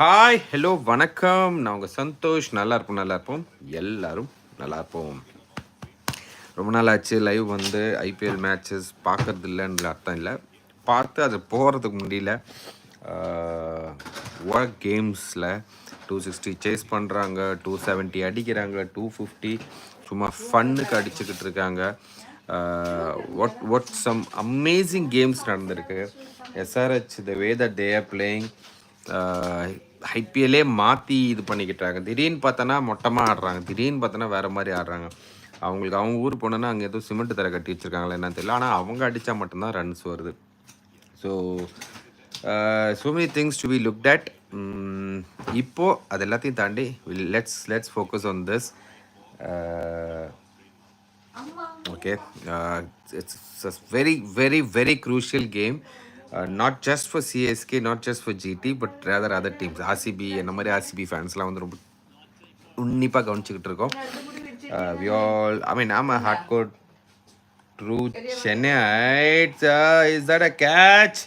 Hi hello வணக்கம். நான் உங்கள் சந்தோஷ். நல்லா இருப்போம் எல்லாரும் நல்லா இருப்போம். ரொம்ப நாள் ஆச்சு லைவ் வந்து ஐபிஎல் மேட்சஸ் பார்க்கறது இல்லைன்ற அர்த்தம் இல்லை, பார்த்து அது போகிறதுக்கு முடியல. ஒர்க் கேம்ஸில் 260 சேஸ் பண்ணுறாங்க, 270 அடிக்கிறாங்க, 250 சும்மா ஃபன்னுக்கு அடிச்சுக்கிட்டு இருக்காங்க. வாட் சம் அமேசிங் கேம்ஸ் நடந்திருக்கு. SRH the way that they are playing ஐபிஎல்லே மாற்றி இது பண்ணிக்கிட்டாங்க. திடீர்னு பார்த்தோன்னா மொட்டமாக ஆடுறாங்க, திடீர்னு பார்த்தோன்னா வேறு மாதிரி ஆடுறாங்க. அவங்களுக்கு அவங்க ஊர் போனோன்னா அங்கே ஏதோ சிமெண்ட் தரை கட்டி வச்சுருக்காங்களா என்னன்னு தெரியல, ஆனால் அவங்க அடித்தா மட்டும்தான் ரன்ஸ் வருது. So many things to be looked at. இப்போது அது எல்லாத்தையும் தாண்டி let's focus on this. Okay, it's a very crucial game, not just for CSK, not just for GT, but rather other teams. RCB and மாதிரி RCB ஃபேன்ஸ்லாம் வந்து ரொம்ப உன்னிப்பாக கவனிச்சுக்கிட்டு இருக்கோம். We all, I mean, I'm a hardcore true Chennai. Is that a catch?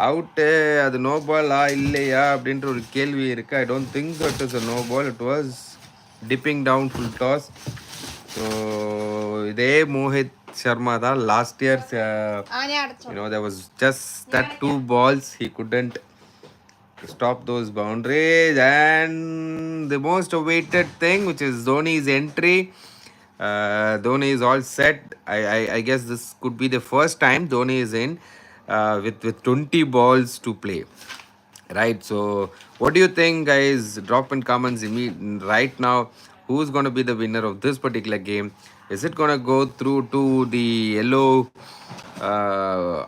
Out. அது no பாலா இல்லையா அப்படின்ற ஒரு கேள்வி இருக்கு. I don't think that is a no ball. It was dipping down full toss. So இதே மோஹித் சர்மா தான் last year, there was just that 2 balls he couldn't stop those boundaries. And the most awaited thing, which is Dhoni's entry. Dhoni is all set. I guess this could be the first time Dhoni is in with 20 balls to play, right? So what do you think, guys? Drop in comments right now. Who's going to be the winner of this particular game? Is it going to go through to the yellow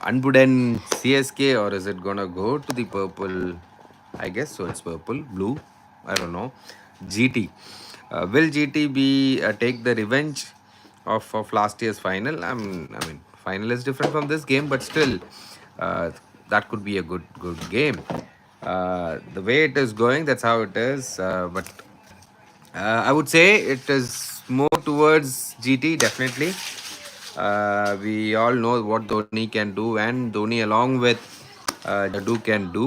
unbeaten CSK, or is it going to go to the purple? I guess so, it's purple, blue, I don't know, GT. Will GT be take the revenge of last year's final? I mean, final is different from this game, but still, that could be a good game. The way it is going, that's how it is. But I would say it is more towards GT, definitely. We all know what Dhoni can do, and Dhoni along with Nadu can do.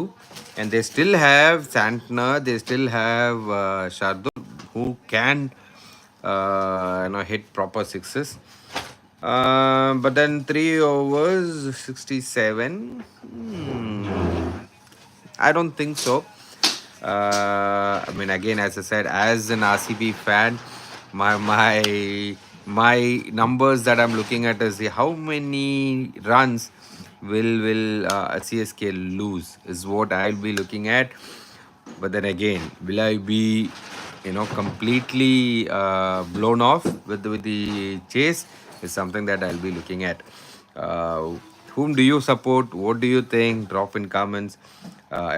And they still have Santinagar, they still have Shardul, who can hit proper sixes. But then 3 overs, 67. I don't think so. I mean, again, as I said, as an RCB fan, my numbers that I'm looking at is how many runs will CSK lose is what I'll be looking at. But then again, will I be completely blown off with the chase is something that I'll be looking at. Whom do you support? What do you think? Drop in comments.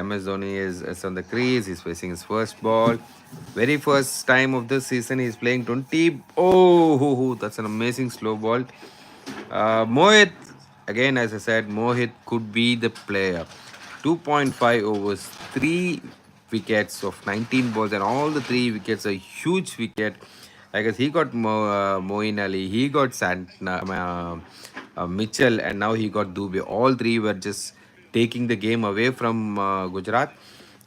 MS Dhoni is on the crease. He's facing his first ball. Very first time of this season, he's playing 20. Oh, that's an amazing slow ball. Mohit, again, as I said, Mohit could be the player. 2.5 overs, 3 wickets of 19 balls, and all the 3 wickets are huge wicket. I guess he got Moeen Ali, he got Mitchell, and now he got Dubey. All 3 were just taking the game away from Gujarat.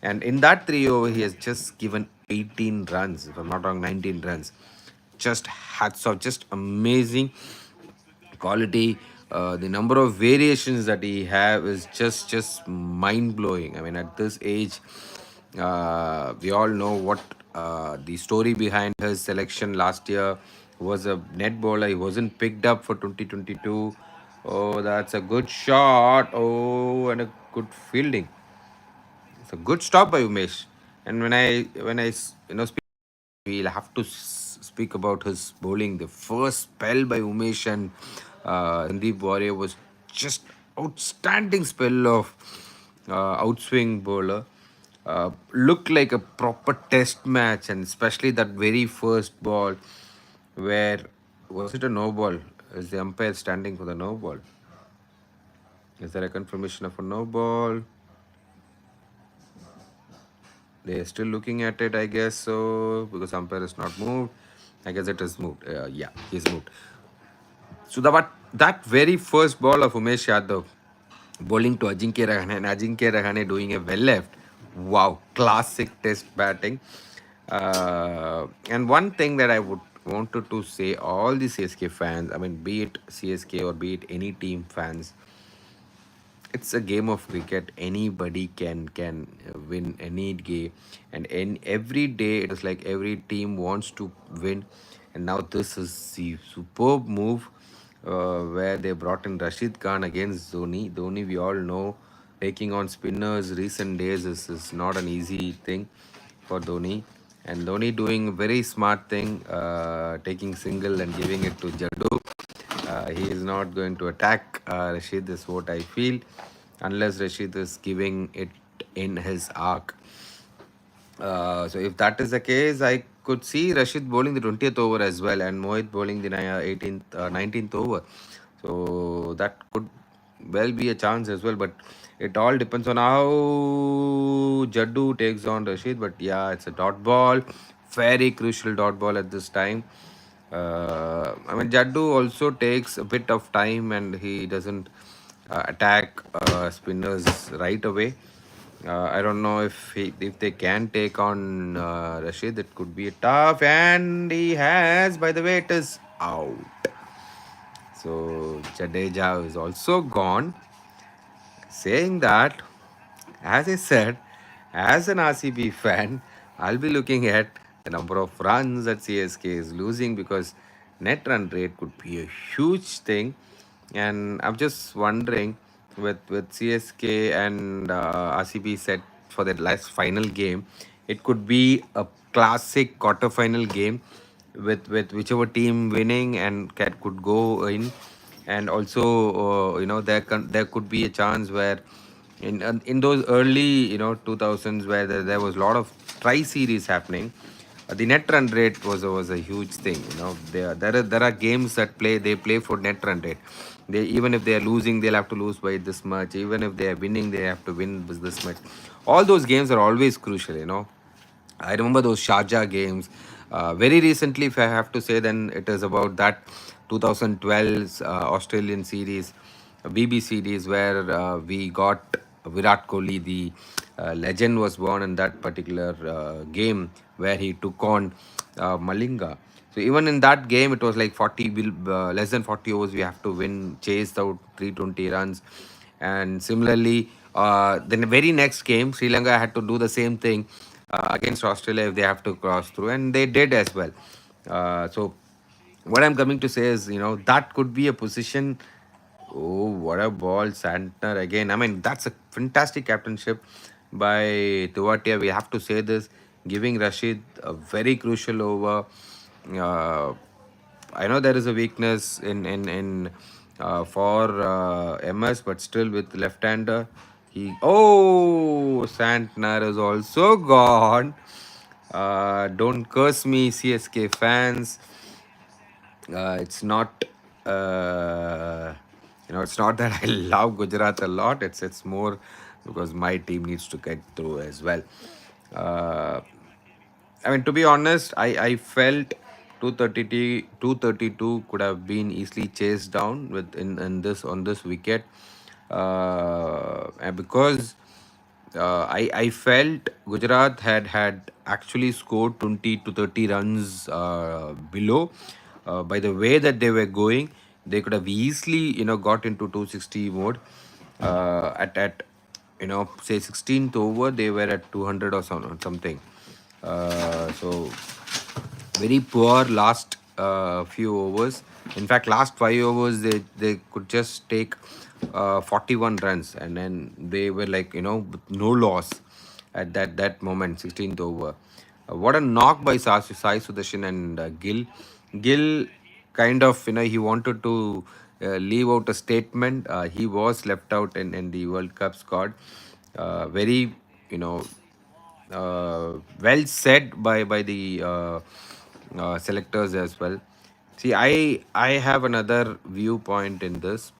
And in that 3 over, he has just given 18 runs, if I'm not wrong, 19 runs. Just hats off, just amazing quality. The number of variations that he have is just mind blowing. I mean, at this age, we all know what the story behind his selection last year. Was a net bowler. He wasn't picked up for 2022. Oh, that's a good shot. Oh, and a good fielding. It's a good stop by Umesh. And when I speak, we'll have to speak about his bowling. The first spell by Umesh and Sandeep Warrior was just outstanding spell of outswing bowler. Looked like a proper test match, and especially that very first ball, where was it a no ball? Is the umpire standing for the no ball? Is there a confirmation of a no ball? They are still looking at it, I guess so, because umpire is not moved. I guess it is moved. Yeah, he's moved. So that very first ball of Umesh Yadav bowling to Ajinkya Rahane, and Ajinkya Rahane doing a well left. Wow, classic test batting. And one thing that I would wanted to say, all the CSK fans, I mean, be it CSK or be it any team fans, it's a game of cricket. Anybody can win any game, and every day it is like every team wants to win. And now this is the superb move where they brought in Rashid Khan against Dhoni. We all know taking on spinners recent days is not an easy thing for Dhoni. And Dhoni doing a very smart thing, taking single and giving it to Jaddu. He is not going to attack Rashid, is what I feel, unless Rashid is giving it in his arc. So if that is the case, I could see Rashid bowling the 20th over as well, and Mohit bowling the 18th, 19th over. So that could well be a chance as well, but it all depends on how Jaddu takes on Rashid. But yeah, it's a dot ball, very crucial dot ball at this time. I mean, Jaddu also takes a bit of time and he doesn't attack spinners right away. I don't know if they can take on Rashid. It could be a tough, and he has. By the way, it is out. So Jadeja is also gone. Saying that, as I said, as an RCB fan, I'll be looking at the number of runs that CSK is losing, because net run rate could be a huge thing. And I'm just wondering, with CSK and RCB set for the last final game, it could be a classic quarter-final game with whichever team winning and could go in. And also, there could be a chance where in those early 2000s, where there was a lot of tri series happening, the net run rate was a huge thing. There are games that they play for net run rate. They, even if they are losing, they'll have to lose by this much. Even if they are winning, they have to win with this much. All those games are always crucial. I remember those Sharjah games. Very recently, if I have to say, then it is about that 2012 Australian series, BB series, where we got Virat Kohli. The legend was born in that particular game where he took on Malinga. So even in that game, it was like 40, less than 40 overs. We have to win, chased out 320 runs. And similarly, then the very next game, Sri Lanka had to do the same thing against Australia if they have to cross through, and they did as well. So what I'm coming to say is, that could be a position. Oh, what a ball, Santner again. I mean, that's a fantastic captainship by Tuatia. We have to say this, giving Rashid a very crucial over. Uh, I know there is a weakness in for MS, but still with left-hander, Santner is also gone. Don't curse me, CSK fans. It's not it's not that I love Gujarat a lot. It's more because my team needs to get through as well. uh, I mean, to be honest, I felt 232 could have been easily chased down with in this on this wicket, and because I felt Gujarat had actually scored 20 to 30 runs below. By the way that they were going, they could have easily got into 260 mode. At say 16th over, they were at 200 or something. So very poor last few overs. In fact, last 5 overs they could just take 41 runs, and then they were like with no loss at that moment, 16th over. What a knock by Sai Sudarshan and Gill. Gill kind of he wanted to leave out a statement. He was left out in the World Cup squad. Very you know well said by the selectors as well. See, I have another viewpoint in this.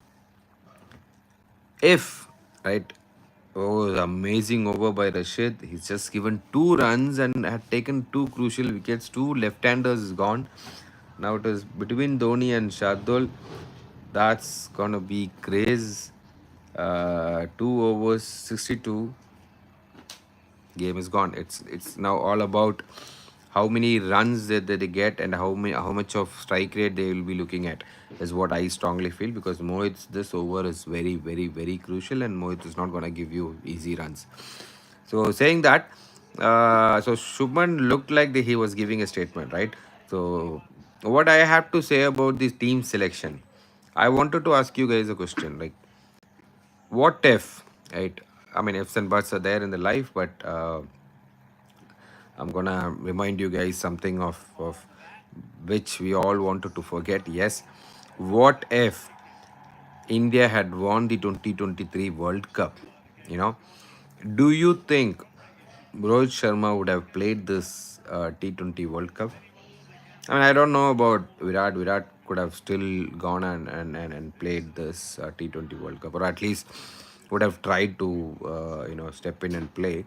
If right, oh, amazing over by Rashid. He's just given 2 runs and had taken 2 crucial wickets. 2 left-handers is gone. Now it is between Dhoni and Shardul. That's gonna be crazy. 2 overs, 62. Game is gone. It's now all about how many runs that they get, and how much of strike rate they will be looking at, is what I strongly feel, because Mohit's this over is very, very, very crucial, and Mohit is not going to give you easy runs. So saying that, so Shubman looked like he was giving a statement, right? So what I have to say about this team selection, I wanted to ask you guys a question, like, what if, right? I mean, ifs and buts are there in the life, but I'm gonna remind you guys something of which we all wanted to forget. Yes, what if India had won the 2023 World Cup? You know, do you think Rohit Sharma would have played this T20 World Cup? I mean, I don't know about Virat. Virat could have still gone and played this T20 World Cup, or at least would have tried to, step in and play.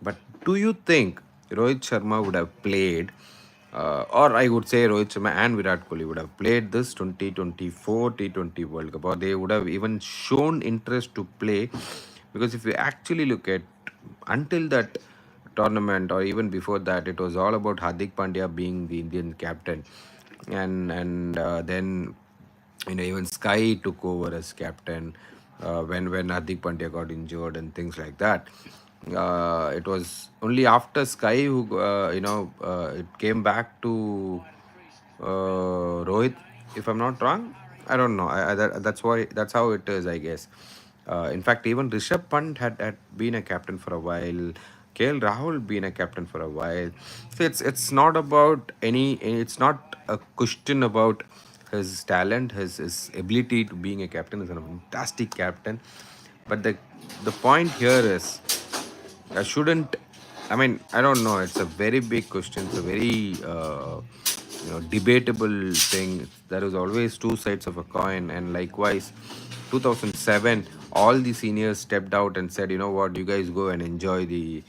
But do you think Rohit Sharma would have played, or I would say Rohit Sharma and Virat Kohli would have played this 2024 T20 World Cup, or they would have even shown interest to play? Because if you actually look at, until that tournament, or even before that, it was all about Hardik Pandya being the Indian captain, and then even Sky took over as captain when Hardik Pandya got injured and things like that. It was only after Sky who it came back to Rohit, if I'm not wrong. I don't know. That's why, that's how it is, I guess. In fact, even Rishabh Pant had been a captain for a while. KL Rahul been a captain for a while. So it's not about any. It's not a question about his talent, his ability to being a captain. Is a fantastic captain. But the point here is, I shouldn't. I mean, I don't know. It's a very big question. It's a very debatable thing. There is always two sides of a coin, and likewise, 2007, all the seniors stepped out and said, you know what, you guys go and enjoy the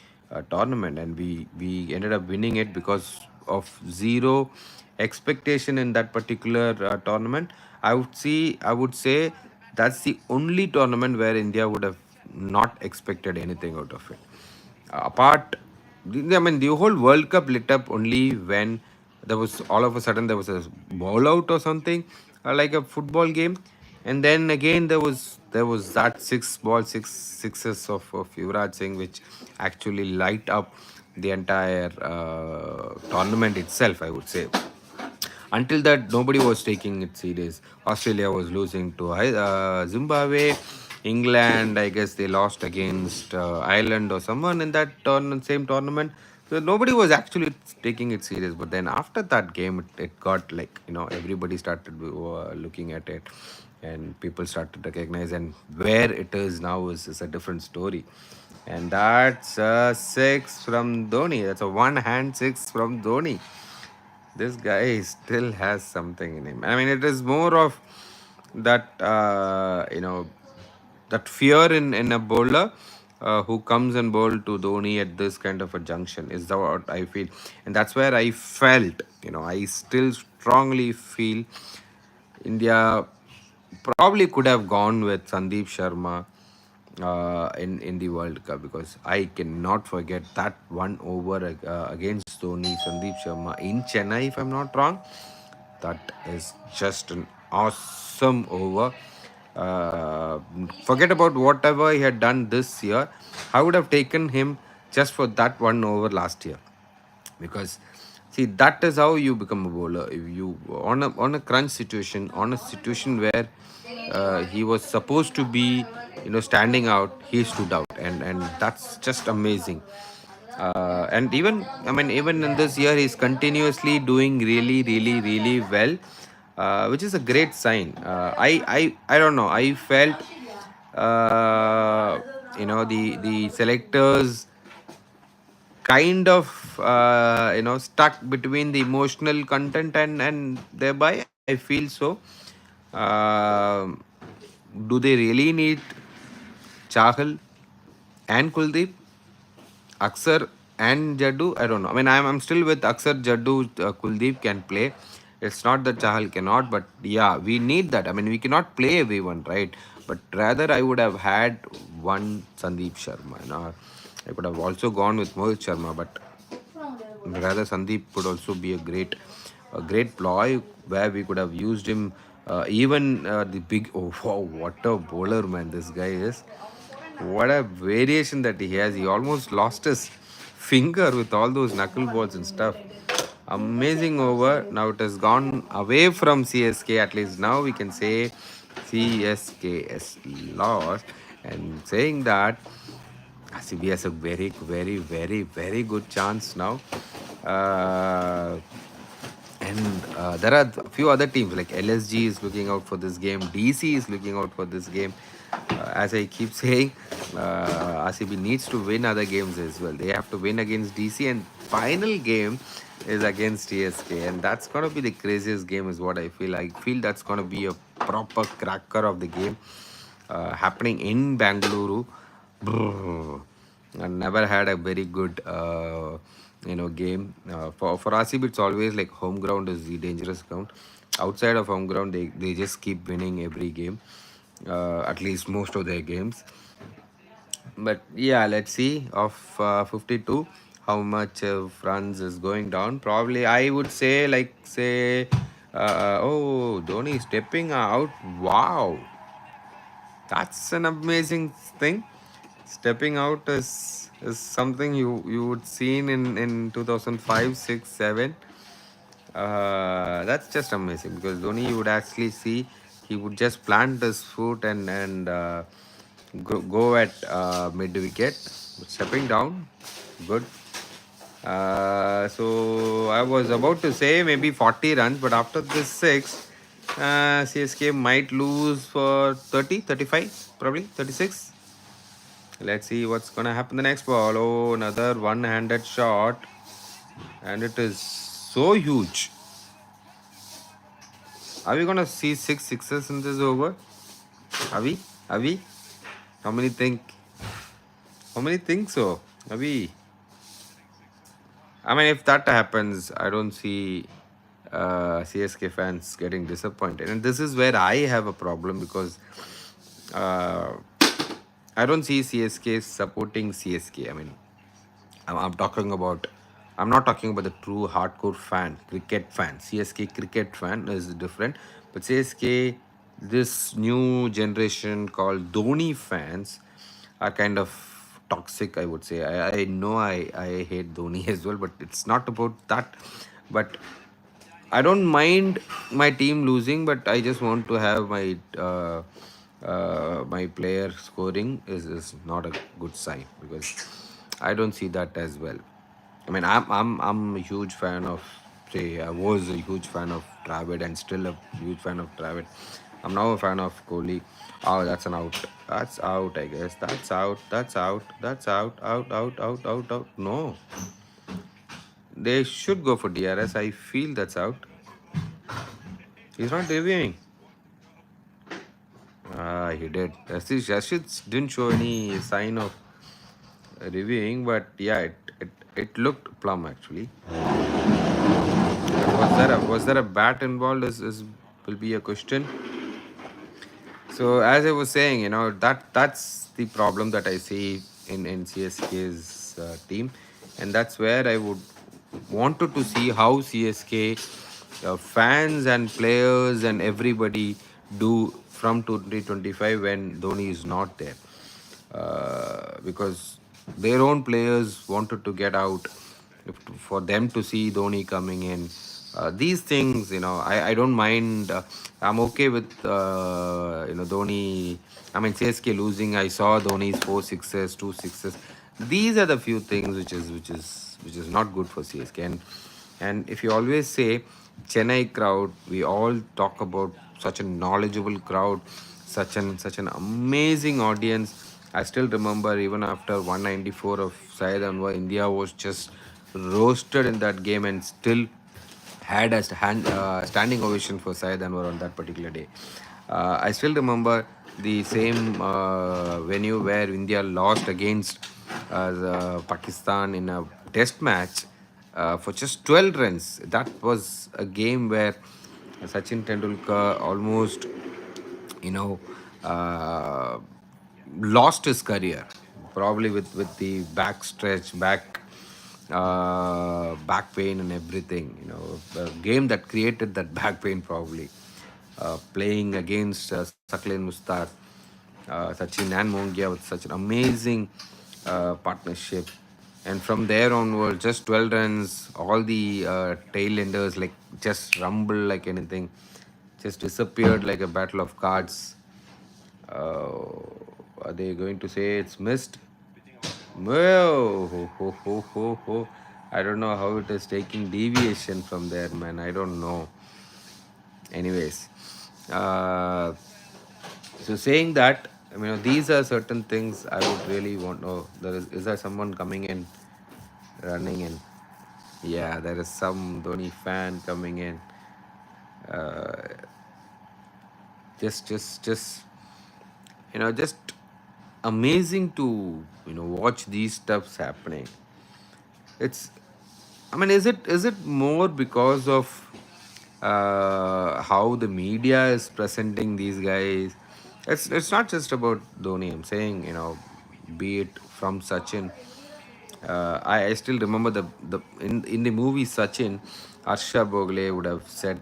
tournament, and we ended up winning it because of zero expectation in that particular tournament. I would say that's the only tournament where India would have not expected anything out of it. Apart, I mean, the whole World Cup lit up only when there was, all of a sudden, there was a ball out or something, like a football game, and then again there was that six sixes of Yuvraj Singh, which actually light up the entire tournament itself, I would say. Until that, nobody was taking it serious. Australia was losing to Zimbabwe. England, I guess they lost against Ireland or someone in that same tournament. So nobody was actually taking it serious. But then after that game, it got like, everybody started looking at it, and people started to recognize. And where it is now is a different story. And that's a six from Dhoni. That's a one hand six from Dhoni. This guy still has something in him. I mean, it is more of that, that fear in a bowler who comes and bowl to Dhoni at this kind of a junction, is the what I feel. And that's where I felt, I still strongly feel India probably could have gone with Sandeep Sharma in the World Cup, because I cannot forget that one over against Dhoni, Sandeep Sharma in Chennai, if I'm not wrong. That is just an awesome over. Uh, Forget about whatever he had done this year. I would have taken him just for that one over last year, because see, that is how you become a bowler. If you, on a crunch situation, on a situation where he was supposed to be, standing out, he stood out, and that's just amazing. And even, I mean, even in this year, he's continuously doing really, really, really well, which is a great sign. I don't know, I felt the selectors kind of stuck between the emotional content, and thereby I feel so. Um do they really need Chahal and Kuldeep, Aksar and Jaddu? I don't know. I mean, I'm still with Aksar, Jaddu, Kuldeep can play. It's not that Chahal cannot, but yeah, we need that. I mean, we cannot play everyone, right? But rather, I would have had one Sandeep Sharma. I could have also gone with Mohit Sharma, but rather Sandeep would also be a great ploy where we could have used him. Even the big, oh wow, what a bowler, man! This guy is. What a variation that he has. He almost lost his finger with all those knuckleballs and stuff. Amazing over. Now it has gone away from CSK. At least now we can say CSK has lost. And saying that, RCB has a very, very, very, very good chance now. Uh, and there are a few other teams like LSG is looking out for this game. DC is looking out for this game. As I keep saying, RCB needs to win other games as well. They have to win against DC, and final game is against TSK, and that's gonna be the craziest game, is what I feel. I feel that's gonna be a proper cracker of the game happening in Bangalore. Brrr. I never had a very good game. For RCB, it's always like home ground is the dangerous ground. Outside of home ground, they just keep winning every game, at least most of their games. But yeah, let's see of 52 how much runs is going down. Probably I would say, like, say, oh, Dhoni stepping out. Wow, that's an amazing thing. Stepping out is something you would seen in 2005, 6, 7. That's just amazing, because Dhoni, you would actually see, he would just plant his foot and go at mid wicket, stepping down. Good. So I was about to say maybe 40 runs, but after this six, CSK might lose for 30, 35, probably 36. Let's see what's gonna happen the next ball. Oh, another one-handed shot, and it is so huge. Are we gonna see six sixes in this over? Are we? Are we? How many think? How many think so? Are we? I mean, if that happens, I don't see CSK fans getting disappointed, and this is where I have a problem, because uh, I don't see CSK supporting CSK. I mean, I'm talking about. I'm not talking about the true hardcore fan, cricket fan. CSK cricket fan is different, but CSK, this new generation called Dhoni fans, are kind of toxic, I would say. I know I hate Dhoni as well, but it's not about that. But I don't mind my team losing, but I just want to have my player scoring is not a good sign, because I don't see that as well. I mean, I'm a huge fan of, say, I was a huge fan of Dravid and still a huge fan of Dravid. I'm now a fan of Kohli. Oh, that's an out. That's out, I guess. That's out. That's out. That's out. Out. Out. Out. Out. Out. No, they should go for DRS. I feel that's out. He's not reviewing. Ah, he did. Rashid didn't show any sign of reviewing, but yeah, it looked plumb actually. Was there a bat involved? Is will be a question. So as I was saying, that's the problem that I see in CSK's team, and that's where I would wanted to see how CSK fans and players and everybody do from 2025 when Dhoni is not there, because their own players wanted to get out, for them to see Dhoni coming in. These things, I don't mind. I'm okay with Dhoni. I mean, CSK losing. I saw Dhoni's 4 sixes, 2 sixes. These are the few things which is not good for CSK. And if you always say Chennai crowd, we all talk about such a knowledgeable crowd, such an amazing audience. I still remember, even after 194 of Syed Anwar, India was just roasted in that game, and still had a standing ovation for Syed Anwar on that particular day. I still remember the same venue where India lost against Pakistan in a test match for just 12 runs. That was a game where Sachin Tendulkar almost, you know, uh, lost his career. probably with the back stretch, back pain and everything. The game that created that back pain probably. Playing against Sakleen Mustar, Sachin and Mongia with such an amazing partnership. And from there onward, just 12 runs, all the tail enders like just rumble like anything, just disappeared like a battle of cards. Are they going to say it's missed? Well, ho. I don't know how it is taking deviation from there, man. I don't know. Anyways, uh, so saying that, I mean, these are certain things I would really want. Oh, is there someone coming in, running in? Yeah, there is some Dhoni fan coming in. Uh, just just amazing to watch these stuffs happening. It's, I mean, is it more because of how the media is presenting these guys? It's not just about Dhoni. I'm saying, be it from Sachin. I still remember in the movie Sachin, Harsha Bogle would have said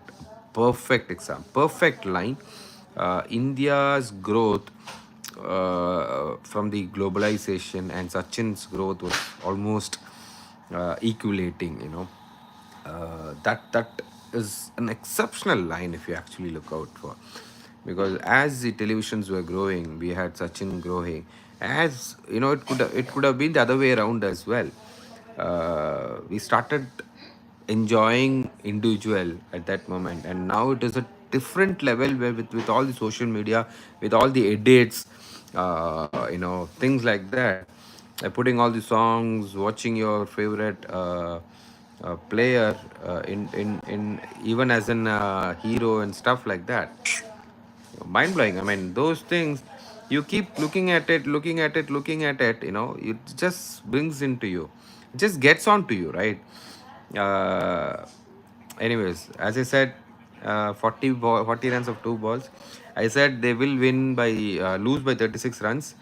perfect line. India's growth from the globalization and Sachin's growth was almost equalating. That is an exceptional line if you actually look out for, because as the televisions were growing, we had Sachin growing. As it could have been the other way around as well. We started enjoying individual at that moment, and now it is a different level where with all the social media, with all the edits, things like that, putting all the songs, watching your favorite player in even as an hero and stuff like that. Mind blowing. I mean, those things, you keep looking at it, it just brings into you, it just gets onto you, right? uh Anyways, as I said, 40 runs of two balls. I said they will lose by 36 runs.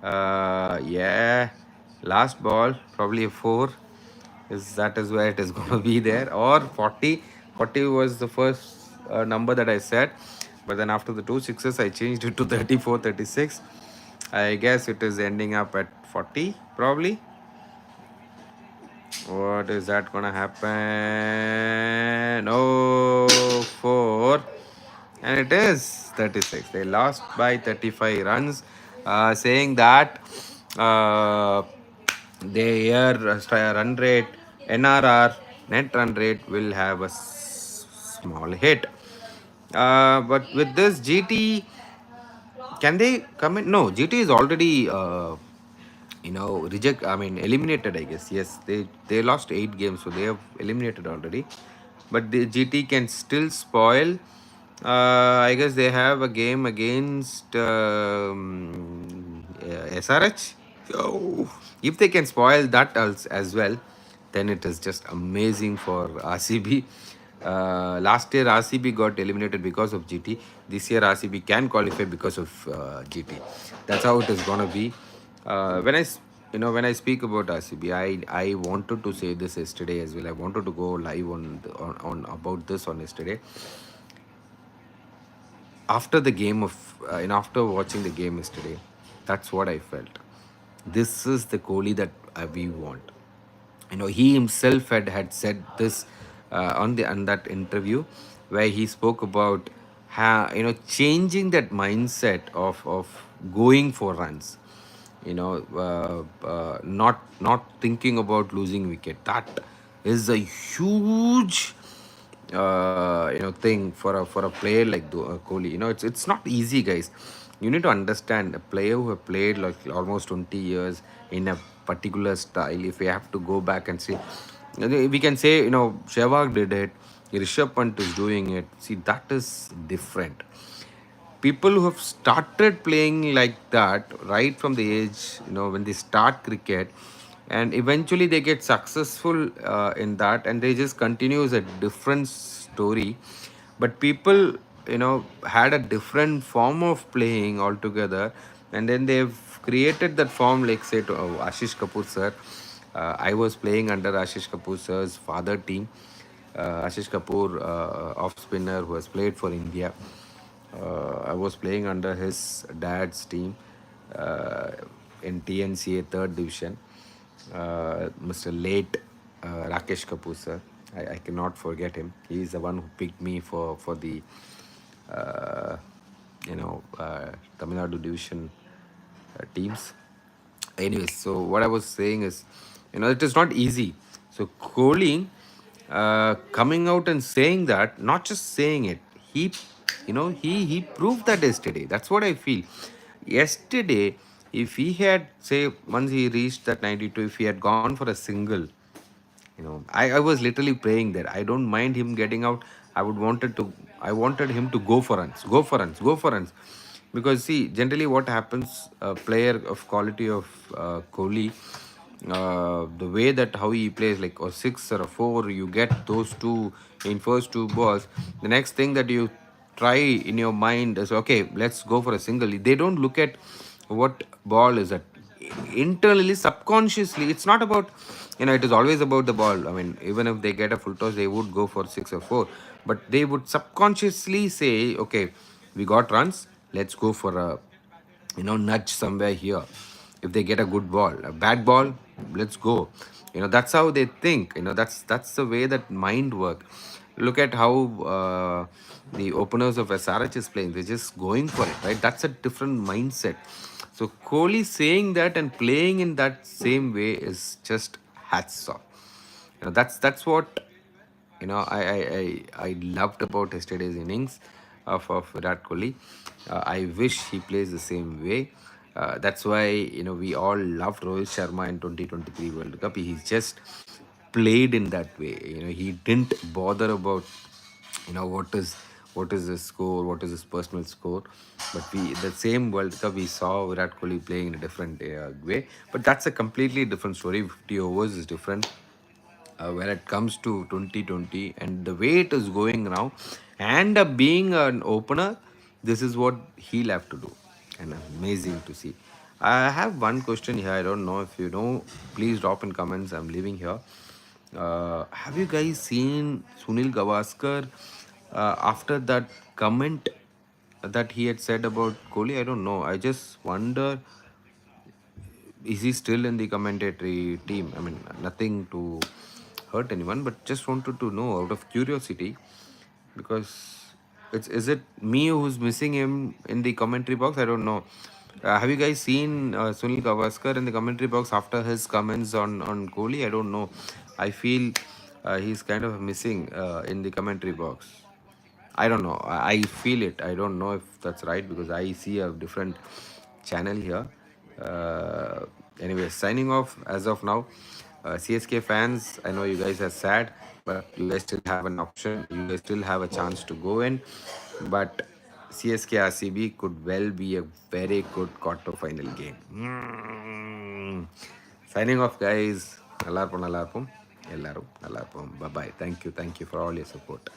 Yeah, last ball probably a 4, is where it is going to be there, or 40. 40 was the first number that I said, but then after the two sixes I changed it to 34, 36. I guess it is ending up at 40 probably. What is that gonna happen? Oh, 4. And it is 36. They lost by 35 runs, saying that uh, their run rate, NRR, net run rate, will have a small hit. But with this, GT, can they come in? No, GT is already reject, I mean, eliminated, I guess. Yes, they lost 8 games, so they have eliminated already. But the GT can still spoil. I guess they have a game against SRH. So if they can spoil that as well, then it is just amazing for RCB. Last year RCB got eliminated because of GT. This year RCB can qualify because of GT. That's how it is gonna be. When I speak about RCB, I wanted to say this yesterday as well. I wanted to go live on about this on yesterday. After the game of and after watching the game yesterday, that's what I felt. This is the Kohli that we want. He himself had said this on that interview, where he spoke about changing that mindset of going for runs, not thinking about losing wicket. That is a huge thing for a player like Kohli. It's not easy, guys. You need to understand, a player who have played like almost 20 years in a particular style. If we have to go back and see, we can say, Sehwag did it, Rishabh Pant is doing it. See, that is different. People who have started playing like that right from the age, when they start cricket, and eventually they get successful in that, and they just continues a different story. But people, had a different form of playing altogether, and then they've created that form, like say to Ashish Kapoor sir. I was playing under Ashish Kapoor sir's father team. Ashish Kapoor, off spinner who has played for India. I was playing under his dad's team uh, in TNCA third division. Mr. Late Rakesh Kapoor sir. I cannot forget him. He is the one who picked me for the uh, Tamil Nadu division teams. Anyways, so what I was saying is, it is not easy. So Kohli coming out and saying that, not just saying it, he, he proved that yesterday. That's what I feel. Yesterday, if he had, say, once he reached that 92, if he had gone for a single, I was literally praying there. I don't mind him getting out. I wanted him to go for runs, go for runs, go for runs. Because see, generally what happens, a player of quality of Kohli, the way that how he plays, like a six or a four, you get those two in first two balls. The next thing that you try in your mind is, okay, let's go for a single. They don't look at what ball is at internally, subconsciously. It's not about, it is always about the ball. I mean, even if they get a full toss, they would go for six or four, but they would subconsciously say, okay, we got runs, let's go for a, nudge somewhere here. If they get a good ball, a bad ball, let's go. That's how they think. That's the way that mind work. Look at how the openers of SRH is playing. They're just going for it, right? That's a different mindset. So Kohli saying that and playing in that same way is just hats off. That's what I loved about yesterday's innings of Virat Kohli. I wish he plays the same way. That's why we all loved Rohit Sharma in 2023 World Cup. He just played in that way. He didn't bother about what is the score, what is his personal score. But the same World Cup we saw Virat Kohli playing in a different way. But that's a completely different story. 50 overs is different when it comes to 2020 and the way it is going now, and being an opener, this is what he'll have to do. And amazing to see. I have one question here. I don't know if you know. Please drop in comments. I'm leaving here. Have you guys seen Sunil Gavaskar after that comment that he had said about Kohli? I don't know. I just wonder, is he still in the commentatory team? I mean, nothing to hurt anyone, but just wanted to know out of curiosity, because it's is it me who's missing him in the commentary box? I don't know. Have you guys seen Sunil Gavaskar in the commentary box after his comments on Kohli? I don't know. I feel he's kind of missing in the commentary box. I don't know. I feel it. I don't know if that's right because I see a different channel here. Anyway, signing off as of now. CSK fans, I know you guys are sad, but you guys still have an option. You guys still have a chance to go in. But CSK RCB could well be a very good quarter final game. Signing off, guys. Nallarpum, nallarpum. Ellarum, nallarpum. Bye bye. Thank you for all your support.